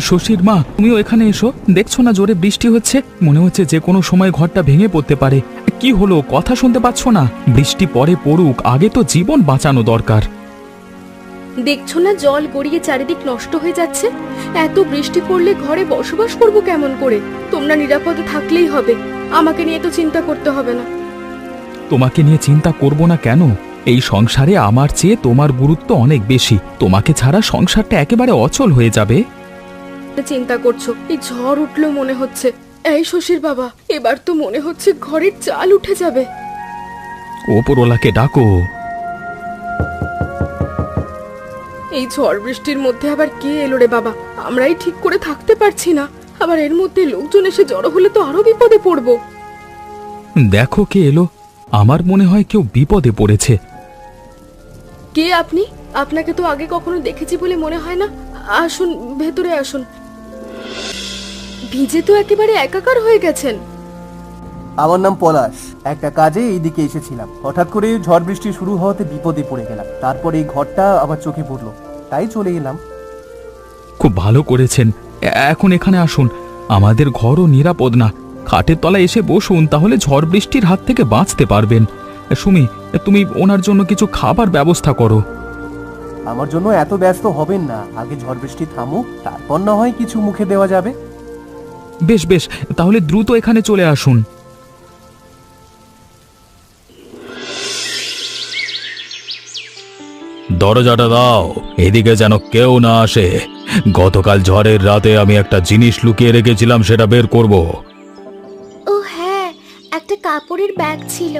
শশীর মা, তুমিও এখানে এসো। দেখছো না জোরে বৃষ্টি হচ্ছে, মনে হচ্ছে যে কোনো সময় ঘরটা ভেঙে পড়তে পারে। কি হলো, কথা শুনতে পাচ্ছ না? বৃষ্টি পরে পড়ুক, আগে তো জীবন বাঁচানো দরকার। দেখছো না জল গড়িয়ে চারিদিক নষ্ট হয়ে যাচ্ছে? এত বৃষ্টি পড়লে ঘরে বসবাস করব কেমন করে? তোমরা নিরাপদে থাকলেই হবে, আমাকে নিয়ে তো চিন্তা করতে হবে না। তোমাকে নিয়ে চিন্তা করব না কেন? এই সংসারে আমার চেয়ে তোমার গুরুত্ব অনেক বেশি। তোমাকে ছাড়া সংসারটা একেবারে অচল হয়ে যাবে। চিন্তা করছো? এই ঝড় উঠলো মনে হচ্ছে। এই শশীর বাবা, এবার তো মনে হচ্ছে ঘরের চাল উঠে যাবে। ওপরওয়ালাকে ডাকো। এই ঝড় বৃষ্টির মধ্যে আবার কে এলো রে বাবা? আমরাই ঠিক করে থাকতে পারছি না, আবার এর মধ্যে লোকজন এসে জড়ো হলে তো আরো বিপদে পড়বো। দেখো কে এলো। আমার মনে হয় কেউ বিপদে পড়েছে। কে আপনি? আপনাকে তো আগে কখনো দেখেছি বলে মনে হয় না। আসুন, ভেতরে আসুন। ভিজে তো একেবারে একাকার হয়ে গেছেন। আমার নাম পলাশ। একটা কাজে এইদিকে এসেছিলাম, হঠাৎ করে ঝড় বৃষ্টি শুরু হওয়াতে বিপদে পড়ে গেলাম। তারপর এই ঘরটা আমার চোখে পড়লো, তাই চলে এলাম। খুব ভালো করেছেন। এখন এখানে আসুন। আমাদের ঘরও নিরাপদ না। খাটের তলায় এসে বসুন, তাহলে ঝড় বৃষ্টির হাত থেকে বাঁচতে পারবেন। সুমি, তুমি ওনার জন্য কিছু খাবার ব্যবস্থা করো। আমার জন্য এত ব্যস্ত হবেন না, আগে ঝড় বৃষ্টি থামুক, তারপর না হয় কিছু মুখে দেওয়া যাবে। বেশ বেশ, তাহলে দ্রুত এখানে চলে আসুন। দরজাটা দাও, এদিকে যেন কেউ না আসে। গতকাল ঝড়ের রাতে আমি একটা জিনিস লুকিয়ে রেখেছিলাম, সেটা বের করব। ও হ্যাঁ, একটা কাপড়ের ব্যাগ ছিল।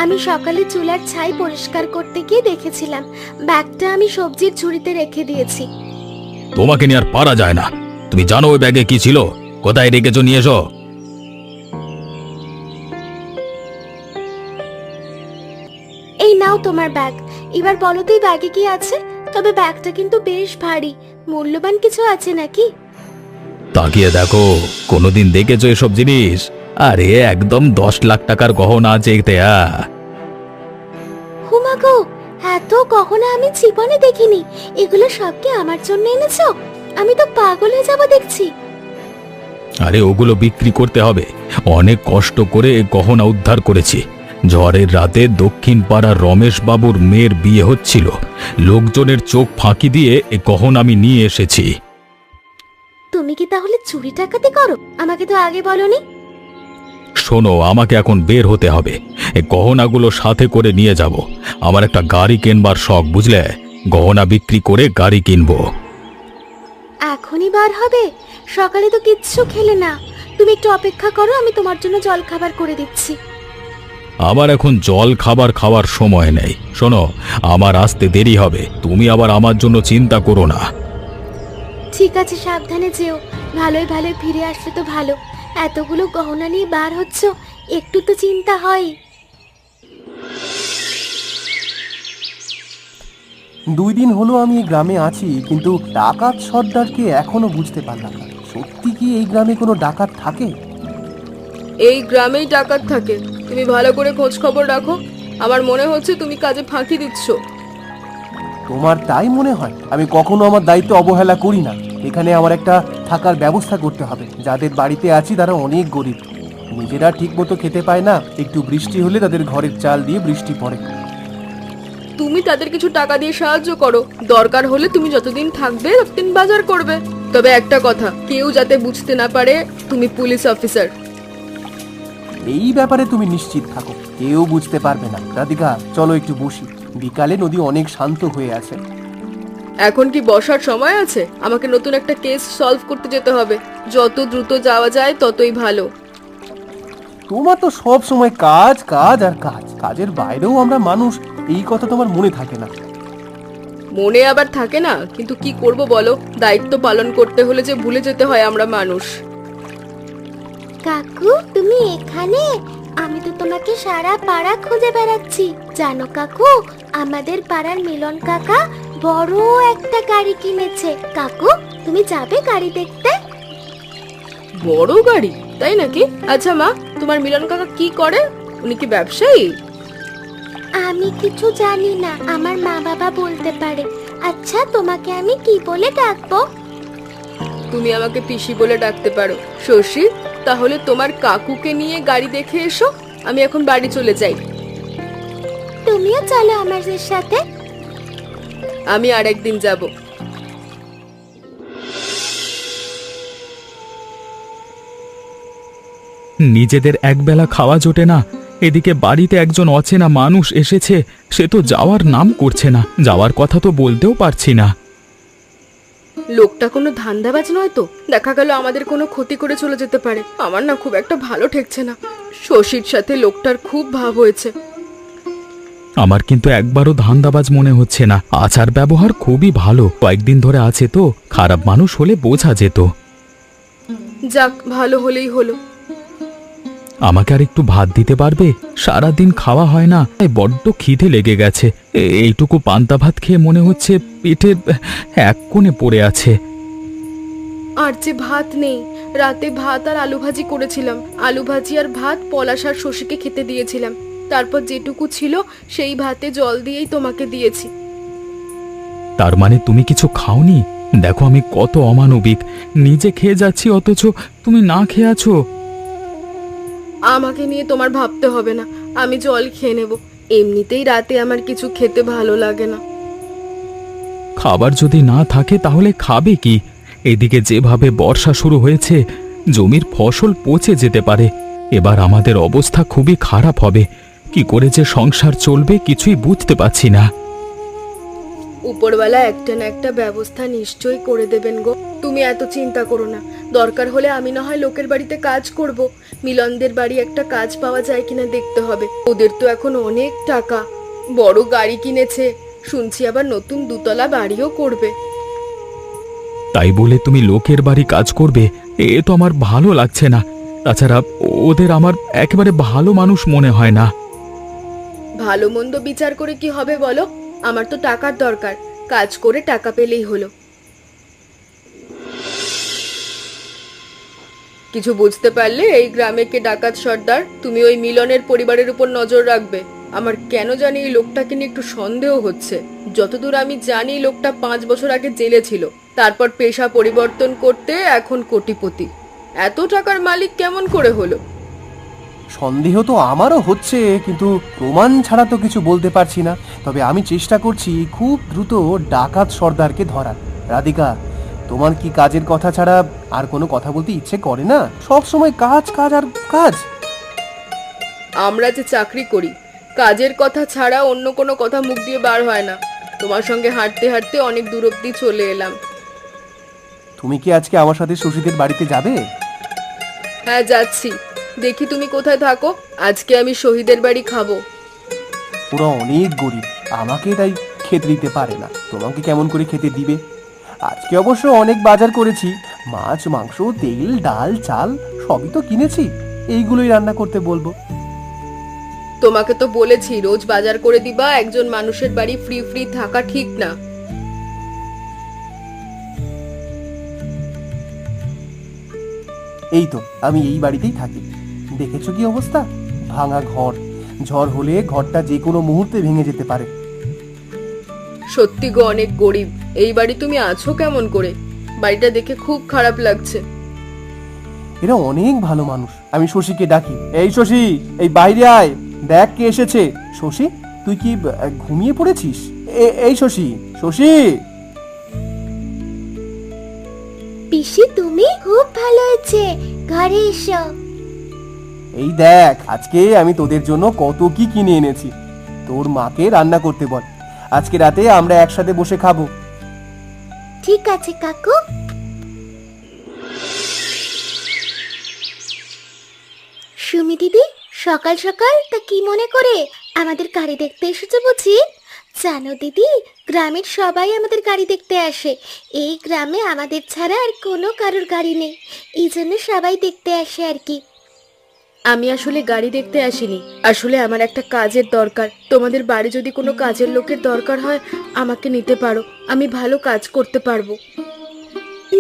আমি সকালে চুলার ছাই পরিষ্কার করতে গিয়ে দেখেছিলাম। ব্যাগটা আমি সবজির ঝুড়িতে রেখে দিয়েছি। তোমাকে নিয়ে আর পারা যায় না। তুমি জানো ওই ব্যাগে কি ছিল? কোথায় রেখেছো, নিয়ে এসো। এই নাও তোমার ব্যাগ। এবার বলো তো এই ব্যাগে কি আছে? তবে ব্যাগটা কিন্তু বেশ ভারী। মূল্যবান কিছু আছে নাকি? তাকিয়ে দেখো, কোনোদিন দেখেছো এসব জিনিস? আরে একদম 10 লাখ টাকার গহনা আছে এতে। হুমা গো, এত গহনা আমি জীবনে দেখিনি। এগুলো সব কি আমার জন্য এনেছো? আমি তো পাগল হয়ে যাব দেখছি। আরে ওগুলো বিক্রি করতে হবে। অনেক কষ্ট করে এ গহনা উদ্ধার করেছি। ঝড়ের রাতে দক্ষিণ পাড়ার রমেশ বাবুর মেয়ের বিয়ে হচ্ছিল। লোকজনের চোখ ফাঁকি দিয়ে এ গহনা আমি নিয়ে এসেছি। তুমি কি তাহলে চুরি ডাকাতি করো? আমাকে তো আগে বলনি। শোনো, আমাকে এখন বের হতে হবে। এই গহনাগুলো সাথে করে নিয়ে যাব। আমার একটা গাড়ি কিনবার শখ, বুঝলে? গহনা বিক্রি করে গাড়ি কিনবো। এখনই বার হবে? সকালে তো কিচ্ছু খেলে না। তুমি একটু অপেক্ষা করো, আমি তোমার জন্য জল খাবার করে দিচ্ছি। আমার এখন জল খাবার খাওয়ার সময় নেই। শোনো, আমার আসতে দেরি হবে, তুমি আবার আমার জন্য চিন্তা করো না। ঠিক আছে, সাবধানে যেও। ভালোই ভালোই ফিরে আসলে তো ভালো। এতগুলো গহনা নিয়ে বার হচ্ছ, একটু তো চিন্তা হয়। 2 দিন হলো আমি এই গ্রামে আছি, কিন্তু ডাকাত সর্দারকে এখনো বুঝতে পারলাম না। সত্যি কি এই গ্রামে কোনো ডাকাত থাকে? এই গ্রামেই ডাকাত থাকে। তুমি ভালো করে খোঁজ খবর রাখো। আমার মনে হচ্ছে তুমি কাজে ফাঁকি দিচ্ছ। তোমার তাই মনে হয়? আমি কখনো আমার দায়িত্ব অবহেলা করি না। এখানে আমার একটা থাকার ব্যবস্থা করতে হবে। যাদের বাড়িতে আছি তারা অনেক গরিব, নিজেরা ঠিক মতো খেতে পায় না। একটু বৃষ্টি হলে তাদের ঘরের চাল দিয়ে বৃষ্টি পড়ে। তুমি তাদের কিছু টাকা দিয়ে সাহায্য করো। দরকার হলে তুমি যতদিন থাকবে ততদিন বাজার করবে। তবে একটা কথা, কেউ যাতে বুঝতে না পারে তুমি পুলিশ অফিসার। এই ব্যাপারে তুমি নিশ্চিত থাকো, কেউ বুঝতে পারবে না। রাধিকা, চলো একটু বসি। বিকালে নদী অনেক শান্ত হয়ে আছে। এখন কি বসার সময় আছে? আমাকে নতুন একটা কেস সলভ করতে যেতে হবে। যত দ্রুত যাওয়া যায় ততই ভালো। তোমার তো সব সময় কাজ কাজ আর কাজ। কাজের বাইরেও আমরা মানুষ, এই কথা তোমার মনে থাকে না। মনে আবার থাকে না, কিন্তু কি করব বলো? দায়িত্ব পালন করতে হলে যে ভুলে যেতে হয় আমরা মানুষ। কাকু, তুমি এখানে? আমি তো তোমাকে সারা পাড়া খুঁজে বেড়াচ্ছি। জানো কাকু, আমাদের পাড়ার মিলন কাকা বড় একটা গাড়ি কিনেছে। কাকু, তুমি যাবে গাড়ি দেখতে? বড় গাড়ি? তাই নাকি? আচ্ছা মা, তোমার মিলন কাকা কি করে? উনি কি ব্যবসায়ী? আমি কিছু জানি না, আমার মা বাবা বলতে পারে। আচ্ছা, তোমাকে আমি কি বলে ডাকবো? তুমি আমাকে পিসি বলে ডাকতে পারো। শশী, তাহলে তোমার কাকুকে নিয়ে গাড়ি দেখে এসো, আমি এখন বাড়ি চলে যাই। তুমিও চলো আমাদের সাথে। আমি আর একদিন যাব। নিজেদের একবেলা খাওয়া জোটে না, এদিকে বাড়িতে একজন অচেনা মানুষ এসেছে, সে তো যাওয়ার নাম করছে না, যাওয়ার কথা তো বলতেও পারছি না। লোকটা কোনো ধান্দাবাজ নয় তো? দেখা গেল আমাদের কোনো ক্ষতি করে চলে যেতে পারে। আমার না খুব একটা ভালো ঠেকছে না। শশীর সাথে লোকটার খুব ভাব হয়েছে। আমার কিন্তু একবারও ধান্দাবাজ মনে হচ্ছে না, আচার ব্যবহার খুবই ভালো, কয়েকদিন ধরে আছে তো, খারাপ মানুষ হলে বোঝা যেত। যাক, ভালো হলেই হলো। আমাকে আর একটু ভাত দিতে পারবে? সারাদিন খাওয়া হয় না, তাই বড্ড খিদে লেগে গেছে। এইটুকু পান্তা ভাত খেয়ে মনে হচ্ছে পেটের এক কোণে পড়ে আছে। আর যে ভাত নেই, রাতে ভাত আর আলু ভাজি করেছিলাম। আলু ভাজি আর ভাত পলাশ আর শশীকে খেতে দিয়েছিলাম। তারপর যেটুকু ছিল সেই ভাতে জল দিয়েই তোমাকে দিয়েছি। তার মানে তুমি কিছু খাওনি? দেখো আমি কত অমানবিক, নিজে খেয়ে যাচ্ছি অথচ তুমি না খেয়ে আছো। আমাকে নিয়ে তোমার ভাবতে হবে না, আমি জল খেয়ে নেব। এমনিতেই রাতে আমার কিছু খেতে ভালো লাগে না। খাবার যদি না থাকে তাহলে খাবে কি? এদিকে যেভাবে বর্ষা শুরু হয়েছে, জমির ফসল পচে যেতে পারে। এবার আমাদের অবস্থা খুবই খারাপ হবে। কি করে যে সংসার চলবে কিছুই বুঝতে পারছি না। উপরওয়ালা একটা না একটা ব্যবস্থা নিশ্চয়ই করে দেবেন গো। তুমি এত চিন্তা করো না। দরকার হলে আমি না হয় লোকের বাড়িতে কাজ করব। মিলনদের বাড়ি একটা কাজ পাওয়া যায় কিনা দেখতে হবে। ওদের তো এখন অনেক টাকা, বড় গাড়ি কিনেছে, শুনছি আবার নতুন 2তলা বাড়িও করবে। তাই বলে তুমি লোকের বাড়ি কাজ করবে? এ তো আমার ভালো লাগছে না। তাছাড়া ওদের আমার একেবারে ভালো মানুষ মনে হয় না। ভালো মন্দ বিচার করে কি হবে বলো? আমার তো টাকার দরকার, কাজ করে টাকা পেলেই হলো। কিছু বুঝতে পারলে এই গ্রামে কে ডাকাত সর্দার? তুমি ওই মিলনের পরিবারের উপর নজর রাখবে। আমার কেন জানি এই লোকটাকে নিয়ে একটু সন্দেহ হচ্ছে। যতদূর আমি জানি লোকটা 5 বছর আগে জেলে ছিল, তারপর পেশা পরিবর্তন করতে এখন কোটিপতি। এত টাকার মালিক কেমন করে হলো? সন্দেহ তো আমারও হচ্ছে, কিন্তু প্রমাণ ছাড়া তো কিছু বলতে পারছি না। তবে আমি চেষ্টা করছি খুব দ্রুত ডাকাত সর্দারকে ধরার। রাধিকা, তোমার কি কাজের কথা ছাড়া আর কোনো কথা বলতে ইচ্ছে করে না? সব সময় কাজ কাজ আর কাজ। আমরা যে চাকরি করি, কাজের কথা ছাড়া অন্য কোনো কথা মুখ দিয়ে বার হয় না। তোমার সঙ্গে হাঁটতে হাঁটতে অনেক দূর অব্দি চলে এলাম। তুমি কি আজকে আমার সাথে শশীদের বাড়িতে যাবে? হ্যাঁ, যাচ্ছি। দেখি তুমি কোথায় থাকো। আজকে আমি শহীদের বাড়ি খাবো। ওরা অনেক গরিব, আমাকে তাই খেতে দিতে পারে না। তোমাকে কেমন করে খেতে দিবে? আজকে অবশ্য অনেক বাজার করেছি, মাছ, মাংস, তেল, ডাল, চাল সবই তো কিনেছি। এইগুলোই রান্না করতে বলবো। তোমাকে তো বলেছি রোজ বাজার করে দিবা। একজন মানুষের বাড়ি ফ্রি ফ্রি থাকা ঠিক না। এই তো আমি এই বাড়িতেই থাকি। দেখেছো কি অবস্থা? ভাঙা ঘর, ঝড় হলে ঘরটা যে কোনো মুহূর্তে ভেঙে যেতে পারে। সত্যি গো, অনেক গরিব। এই বাড়ি তুমি আছো কেমন করে? বাড়িটা দেখে খুব খারাপ লাগছে। এরা অনেক ভালো মানুষ। আমি শশীকে ডাকি, এই শশী, এই বাইরে আয়, দেখ কে এসেছে। শশী, তুই কি ঘুমিয়ে পড়েছিস? এই শশী, শশী। পিসি, তুমি খুব ভালো হয়েছে, ঘরে এসো। এই দেখ, আজকে আমি তোদের জন্য কত কি কিনে এনেছি। তোর মাকে রান্না করতে বল, আজকে রাতে আমরা একসাথে বসে খাবো। ঠিক আছে কাকু। সুমি দিদি, সকাল সকাল তা কি মনে করে আমাদের গাড়ি দেখতে এসেছে বুঝি? জানো দিদি, গ্রামের সবাই আমাদের গাড়ি দেখতে আসে। এই গ্রামে আমাদের ছাড়া আর কোনো কারোর গাড়ি নেই, এই জন্য সবাই দেখতে আসে আর কি। আমি আসলে গাড়ি দেখতে আসিনি, আসলে আমার একটা কাজের দরকার। তোমাদের বাড়ি যদি কোনো কাজের লোকের দরকার হয় আমাকে নিতে পারো, আমি ভালো কাজ করতে পারবো।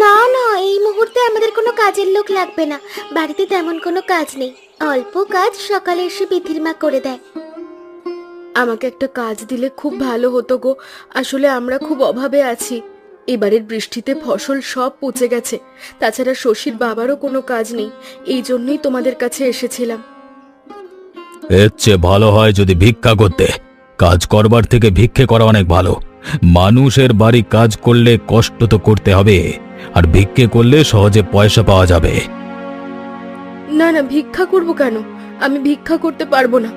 না না, এই মুহূর্তে আমাদের কোনো কাজের লোক লাগবে না, বাড়িতে তেমন কোনো কাজ নেই। অল্প কাজ সকালে এসে বিধির মা করে দেয়। আমাকে একটা কাজ দিলে খুব ভালো হতো গো। আসলে আমরা খুব অভাবে আছি। এবারের বৃষ্টিতে ফসল সব পচে গেছে, তাছাড়া শশীর বাবারও কোনো কাজ নেই, এই জন্যই তোমাদের কাছে এসেছিলাম। এর চেয়ে ভালো হয় যদি ভিক্ষা করতে। কাজ করবার থেকে ভিক্ষে করা অনেক ভালো। মানুষের বাড়ি কাজ করলে কষ্ট তো করতে হবে, আর ভিক্ষে করলে সহজে পয়সা পাওয়া যাবে। না না, ভিক্ষা করব কেন? আমি ভিক্ষা করতে পারবো না।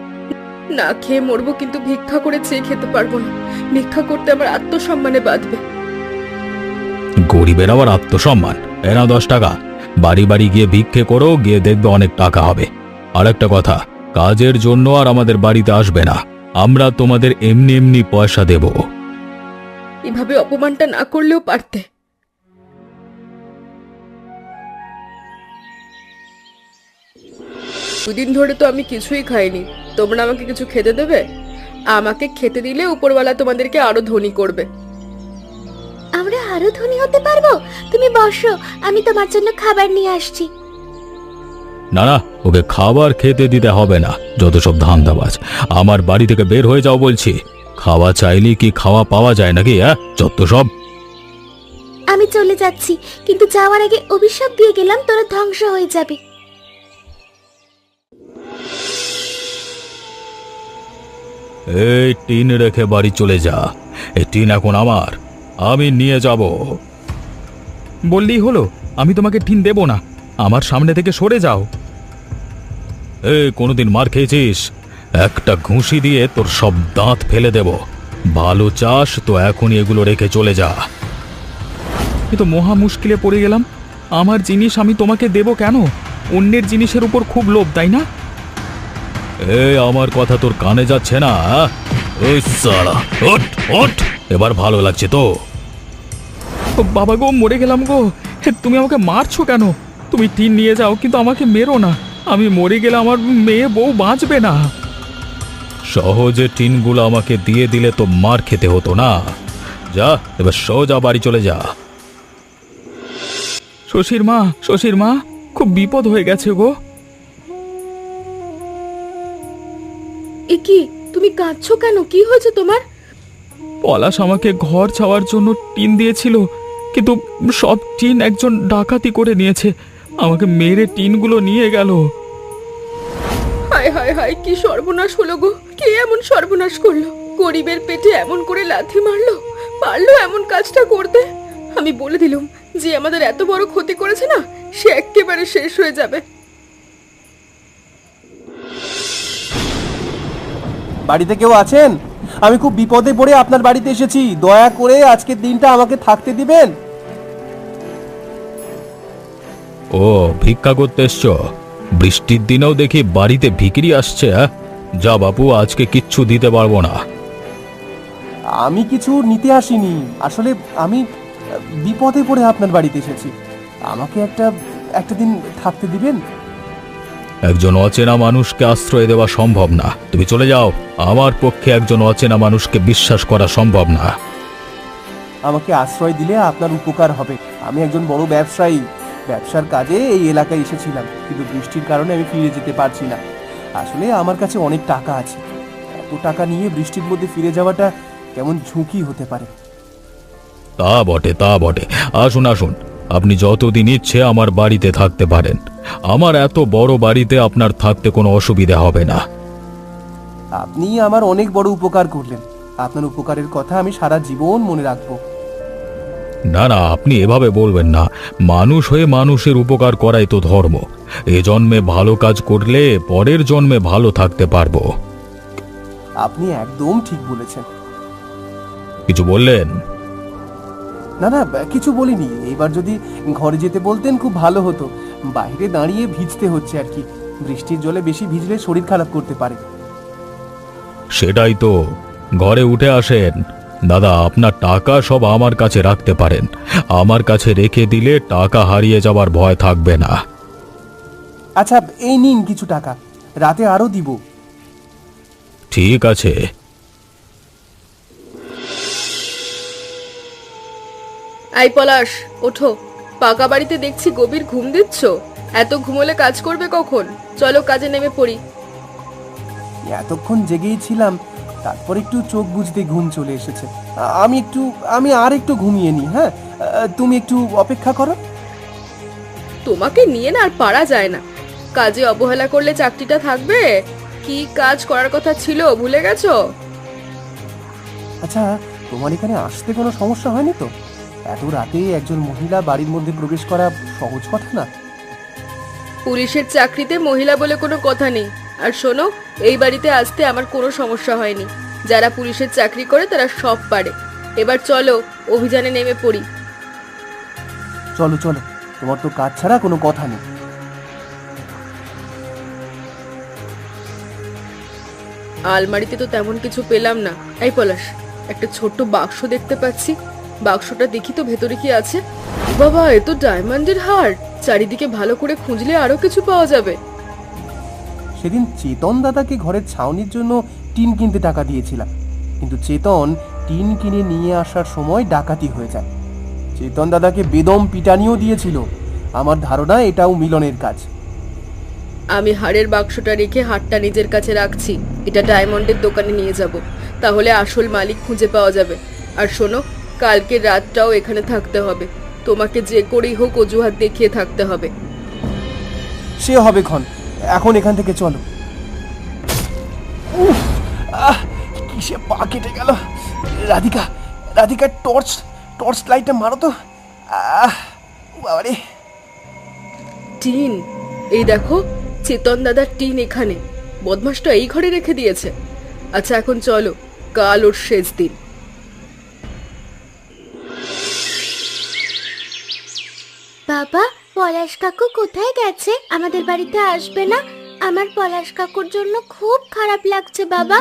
না খেয়ে মরবো, কিন্তু ভিক্ষা করে চেয়ে খেতে পারবো না। ভিক্ষা করতে আমার আত্মসম্মানে বাঁধবে। গরিবের আবার আত্মসম্মান? এনা 10 টাকা, বাড়ি বাড়ি গিয়ে ভিক্ষে করো, গিয়ে দেখবে অনেক টাকা হবে। আর একটা কথা, কাজের জন্য আর আমাদের বাড়িতে আসবে না, আমরা তোমাদের এমনি এমনি পয়সা দেব। এভাবে অপমানটা না করলেও পারতে। দুদিন ধরে তো আমি কিছুই খাইনি, তোমরা আমাকে কিছু খেতে দেবে? আমাকে খেতে দিলে উপরওয়ালা তোমাদেরকে আরো ধনী করবে। আমরা আরো ধনী হতে পারবো। তুমি বসো, আমি তোমার জন্য খাবার নিয়ে আসছি। না না, ওকে খাবার খেতে দিতে হবে না, যত সব ধান্দাবাজ। আমার বাড়ি থেকে বের হয়ে যাও বলছি। খাওয়া চাইলে কি খাওয়া পাওয়া যায় নাকি? যত সব। আমি চলে যাচ্ছি, কিন্তু যাওয়ার আগে অভিশাপ দিয়ে গেলাম, তোরা ধ্বংস হয়ে যাবি। এই টিন রেখে বাড়ি চলে যা। এই টিন এখন আমার, আমি নিয়ে যাব। বললেই হলো, আমি তোমাকে টিন দেব না, আমার সামনে থেকে সরে যাও। এই কোনোদিন মার খেয়েছিস? একটা ঘুষি দিয়ে তোর সব দাঁত ফেলে দেব। ভালো চাস তো এখনই এগুলো রেখে চলে যা। এ তো মহা মুশকিলে পড়ে গেলাম। আমার জিনিস আমি তোমাকে দেব কেন? অন্যের জিনিসের উপর খুব লোভ, তাই না? এই আমার কথা তোর কানে যাচ্ছে না? ওই সালা, ওঠ ওঠ, এবার ভালো লাগছে তো? ও বাবা গো, মরে গেলাম গো। হে, তুমি আমাকে মারছো কেন? তুমি টিন নিয়ে যাও, কিন্তু আমাকে মেরো না। আমি মরে গেলে আমার মেয়ে বউ বাঁচবে না। সহজে টিনগুলো আমাকে দিয়ে দিলে তো মার খেতে হতো না। যা, এবার সোজা বাড়ি চলে যা। শশীর মা, খুব বিপদ হয়ে গেছে গো। এ কি, তুমি কাঁদছো কেন? কি হয়েছে তোমার? পলাশ আমাকে ঘর ছাওয়ার জন্য টিন দিয়েছিল, কিন্তু সব টিন একজন ডাকাতি করে নিয়েছে। আমাকে মেরে টিনগুলো নিয়ে গেল। হায় হায় হায়, কি সর্বনাশ হলো গো! কে এমন সর্বনাশ করলো? গরিবের পেটে এমন করে লাথি মারলো? পারলো এমন কাজটা করতে? আমি বলে দিলুম, যে আমাদের এত বড় ক্ষতি করেছে না, সে একেবারে শেষ হয়ে যাবে। বাড়িতে কেউ আছেন? আমি খুব বিপদে পড়ে আপনার বাড়িতে এসেছি, দয়া করে আজকের দিনটা আমাকে থাকতে দিবেন। ও, ভিক্ষা করতে এসছো? বৃষ্টির দিনেও দেখি বাড়িতে ভিখিরি আসছে। যা বাপু, আজকে কিচ্ছু দিতে পারবো না। আমি কিছু নিতে আসিনি, আসলে আমি বিপদে পড়ে আপনার বাড়িতে এসেছি। আমাকে একটা দিন থাকতে দিবেন? একজন অচেনা মানুষকে আশ্রয় দেওয়া সম্ভব না, তুমি চলে যাও। আমার পক্ষে একজন অচেনা মানুষকে বিশ্বাস করা সম্ভব না। আমাকে আশ্রয় দিলে আপনার উপকার হবে। আমি একজন বড় ব্যবসায়ী, ব্যবসার কাজে এই এলাকায় এসেছিলাম, কিন্তু বৃষ্টির কারণে আমি ফিরে যেতে পারছি না। আসলে আমার কাছে অনেক টাকা আছে, এত টাকা নিয়ে বৃষ্টির মধ্যে ফিরে যাওয়াটা কেমন ঝুঁকি হতে পারে। তা বটে, তা বটে। আসুন আসুন, আপনি যতদিন ইচ্ছে আমার বাড়িতে থাকতে পারেন। আমার এত বড় বাড়িতে আপনার থাকতে কোনো অসুবিধা হবে না। আপনি আমার অনেক বড় উপকার করলেন, আপনার উপকারের কথা আমি সারা জীবন মনে রাখবো। না না, আপনি এভাবে বলবেন না। মানুষ হয়ে মানুষের উপকার করাই তো ধর্ম। এ জন্মে ভালো কাজ করলে পরের জন্মে ভালো থাকতে পারবো। আপনি একদম ঠিক বলেছেন। কিছু বললেন? না না, কিছু বলিনি। এবার যদি ঘরে যেতে বলতেন খুব ভালো হতো। বাইরে দাঁড়িয়ে ভিজতে হচ্ছে আর কি। বৃষ্টির জলে বেশি ভিজলে শরীর খারাপ করতে পারে। সেটাই তো, ঘরে উঠে আসেন। দাদা, আপনার টাকা সব আমার কাছে রাখতে পারেন। আমার কাছে রেখে দিলে টাকা হারিয়ে যাবার ভয় থাকবে না। আচ্ছা, এই নিন কিছু টাকা, রাতে আরো দিব। ঠিক আছে। আই পলাশ, ওঠো। পাকা বাড়িতে দেখছি গভীর ঘুম দিচ্ছ। এত ঘুমোলে কাজ করবে কখন? চলো কাজে নেমে পড়ি। এতক্ষণ জেগেই ছিলাম, তারপর একটু চোখ বুজতে ঘুম চলে এসেছে। আমি আর একটু ঘুমিয়ে নি। হ্যাঁ, তুমি একটু অপেক্ষা করো। তোমাকে নিয়ে না আর পারা যায় না। কাজে অবহেলা করলে চাকরিটা থাকবে? কি কাজ করার কথা ছিল ভুলে গেছো? আচ্ছা, তোমার এখানে আসতে কোনো সমস্যা হয়নি তো? এত রাতে একজন মহিলা বাড়ির মধ্যে প্রবেশ করা সহজ কথা না। পুলিশের চাকরিতে মহিলা বলে কোনো কথা নেই। আর শোনো, এই বাড়িতে আসতে আমার কোনো সমস্যা হয়নি। যারা পুলিশের চাকরি করে তারা সব পারে। এবার চলো, অভিযানে নেমে পড়ি। চলো চলো, তোমার তো কাজ ছাড়া কোনো কথা নেই। আলমারিতে তো তেমন কিছু পেলাম না। এই পলাশ, একটা ছোট্ট বাক্স দেখতে পাচ্ছি। বাক্সটা দেখি তো ভেতরে কি আছে। বাবা, এ তো ডায়মন্ডের হার। চারিদিকে ভালো করে খুঁজলে আরো কিছু পাওয়া যাবে। সেদিন চেতন দাদাকে ঘরের ছাউনির জন্য টিন কিনতে টাকা দিয়েছিলাম, কিন্তু চেতন টিন কিনে নিয়ে আসার সময় ডাকাতি হয়ে যায়। চেতন দাদাকে বেদম পিটানিও দিয়েছিল। আমার ধারণা এটাও মিলনের কাজ। আমি হাড়ের বাক্সটা রেখে হাড়টা নিজের কাছে রাখছি। এটা ডায়মন্ডের দোকানে নিয়ে যাব, তাহলে আসল মালিক খুঁজে পাওয়া যাবে। আর শোনো, কালকে রাতটাও এখানে থাকতে হবে। তোমাকে যে করেই হোক অজুহাত দেখিয়ে থাকতে হবে। সে হবে ক্ষণ, এখন এখান থেকে চলো। উফ, কিসে পা কেটে গেল। রাধিকা, রাধিকা, টর্চ লাইটটা মারো তো। বাবারে। টিন, এই দেখো, চেতন দাদার টিন এখানে। বদমাসটা এই ঘরে রেখে দিয়েছে। আচ্ছা, এখন চলো, কাল ওর শেষ দিন। বাবা, পলাশ কাকু কোথায় গেছে? আমাদের বাড়িতে আসবে না? আমার পলাশ কাকুর জন্য খুব খারাপ লাগছে বাবা।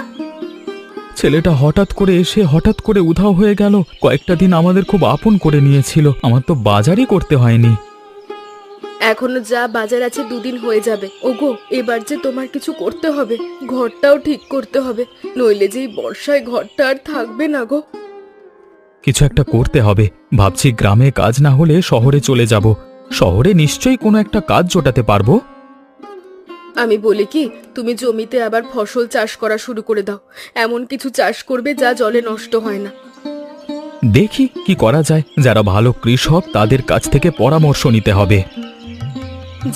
ছেলেটা হঠাৎ করে এসে হঠাৎ করে উধাও হয়ে গেল। কয়েকটা দিন আমাদের খুব আপন করে নিয়েছিল। আমার তো বাজারই করতে হয়নি। এখনো যা বাজার আছে 2 দিন হয়ে যাবে। ওগো, এবার যে তোমার কিছু করতে হবে। ঘরটাও ঠিক করতে হবে, নইলে যে এই বর্ষায় ঘরটা আর থাকবে না গো। কিছু একটা করতে হবে। ভাবছি গ্রামে কাজ না হলে শহরে চলে যাব। শহরে নিশ্চয়ই কোনো একটা কাজ জোটাতে পারবো। আমি বলি কি, তুমি জমিতে আবার ফসল চাষ করা শুরু করে দাও। এমন কিছু চাষ করবে যা জলে নষ্ট হয় না। দেখি কি করা যায়। যারা ভালো কৃষক তাদের কাছ থেকে পরামর্শ নিতে হবে।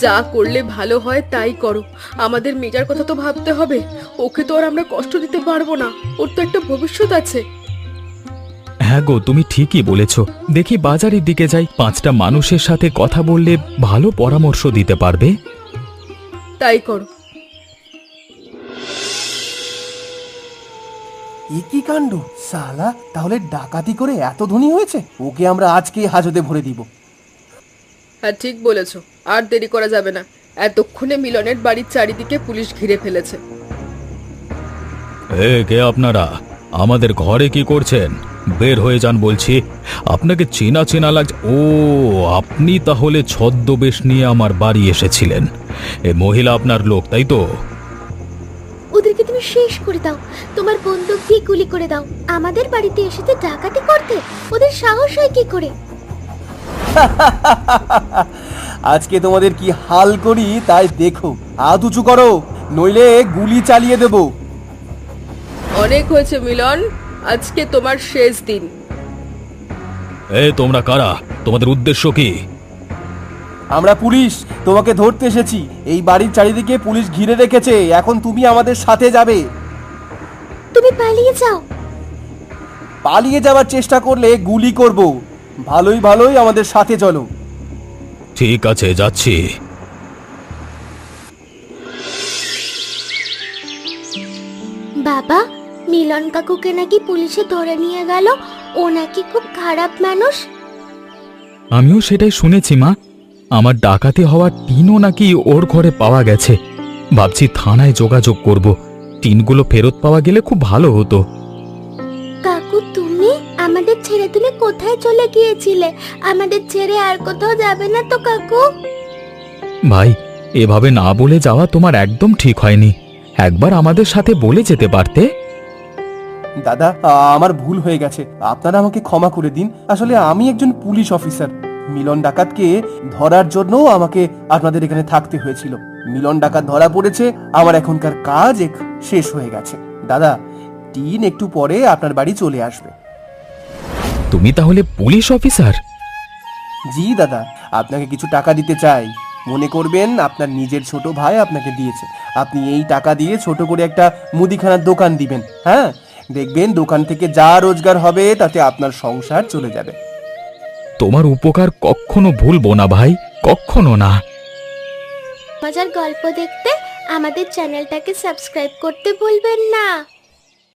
যা করলে ভালো হয় তাই করো। আমাদের মেয়েটার কথা তো ভাবতে হবে। ওকে তো আর আমরা কষ্ট দিতে পারবো না। ওর তো একটা ভবিষ্যৎ আছে। হ্যাঁ গো, তুমি ঠিকই বলেছ। দেখি বাজারের দিকে যাই, 5টা মানুষের সাথে কথা বললে ভালো পরামর্শ দিতে পারবে। তাই করো। এ কি কাণ্ড! সালা তাহলে ডাকাতি করে এত ধনী হয়েছে। ওকে আমরা আজকেই হাজতে ভরে দিব। হ্যাঁ, ঠিক বলেছো। আর দেরি করা যাবে না। এতক্ষণে মিলনের বাড়ির চারিদিকে পুলিশ ঘিরে ফেলেছে। কে আপনারা? আমাদের ঘরে কি করছেন? বের হয়ে যান বলছি। আপনাকে চেনা চেনা লাগছে। ও, আপনি তাহলে ছদ্মবেশ নিয়ে আমার বাড়ি এসেছিলেন। এ মহিলা আপনার লোক, তাই তো? ওদেরকে তুমি শেষ করে দাও। তোমার বন্দুক দিয়ে গুলি করে দাও। আমাদের বাড়িতে এসেছে ডাকাতি করতে। ওদের সাহস হয় কি করে? আজকে তোমাদের কি হাল করি তাই দেখো। হাত উঁচু করো, নইলে গুলি চালিয়ে দেব। অনেক হয়েছে মিলন, আজকে তোমার শেষ দিন। তোমরা কারা? তোমাদের উদ্দেশ্য কি? আমরা পুলিশ, তোমাকে ধরতে এসেছি। এই বাড়ির চারিদিকে পুলিশ ঘিরে রেখেছে। এখন তুমি আমাদের সাথে যাবে। তুমি পালিয়ে যাও। পালিয়ে যাওয়ার চেষ্টা করলে গুলি করব। ভালোই ভালোই আমাদের সাথে চলো। ঠিক আছে, যাচ্ছি। বাবা, মিলন কাকুকে নাকি পুলিশে ধরে নিয়ে গেল। ও নাকি খুব খারাপ মানুষ। আমিও সেটাই শুনেছি মা। আমার ডাকাতি হওয়ার টিনও নাকি ওর ঘরে পাওয়া গেছে। ভাবছি থানায় যোগাযোগ করব। টিনগুলো ফেরত পাওয়া গেলে খুব ভালো হতো। কাকু, তুমি আমাদের ছেড়ে তুমি কোথায় চলে গিয়েছিলে? আমাদের ছেড়ে আর কোথাও যাবে না তো কাকু? ভাই, এভাবে না বলে যাওয়া তোমার একদম ঠিক হয়নি। একবার আমাদের সাথে বলে যেতে পারতে। দাদা, আমার ভুল হয়ে গেছে। আপনারা আমাকে ক্ষমা করে দিন। আসলে আমি একজন পুলিশ অফিসার। মিলন ডাকাতকে ধরার জন্য আমাকে আপনাদের এখানে থাকতে হয়েছিল। মিলন ডাকাত ধরা পড়েছে। আমার এখনকার কাজ শেষ হয়ে গেছে। দাদা, টিন একটু পরে আপনার বাড়ি চলে আসবে। তুমি তাহলে পুলিশ অফিসার? জি দাদা, আপনাকে কিছু টাকা দিতে চাই। মনে করবেন আপনার নিজের ছোট ভাই আপনাকে দিয়েছে। আপনি এই টাকা দিয়ে ছোট করে একটা মুদিখানার দোকান দিবেন। হ্যাঁ, দেখবেন দোকান থেকে যা রোজগার হবে তাতে আপনার সংসার চলে যাবে। তোমার উপকার কখনো ভুলবো না ভাই, কখনো না। মজার গল্প দেখতে আমাদের চ্যানেলটাকে সাবস্ক্রাইব করতে ভুলবেন না।